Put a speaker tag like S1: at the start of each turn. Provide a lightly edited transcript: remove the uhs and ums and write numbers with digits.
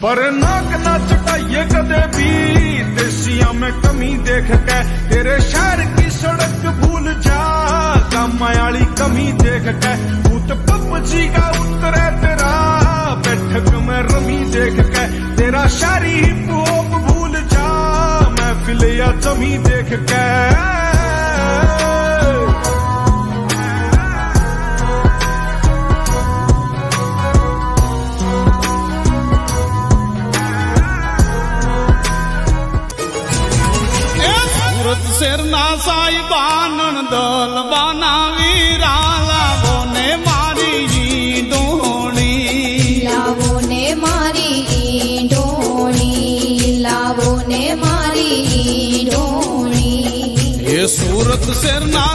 S1: पर नाक ना चटाइए कदे भी देसिया में कमी देख के, तेरे शहर की सड़क भूल जा कामायाली कमी देख के, भूत पबजी का उतरे तेरा बैठक में रमी देख के, तेरा शारी हिप हॉप भूल जा महफिल या जमी देख के।
S2: શેરના સાહેબાનણ દલવાના વીરા લાવો ને મારી ડોણી,
S3: લાવો ને મારી ડોણી, લાવો ને મારી ડોણી।
S2: એ સુરત શેરના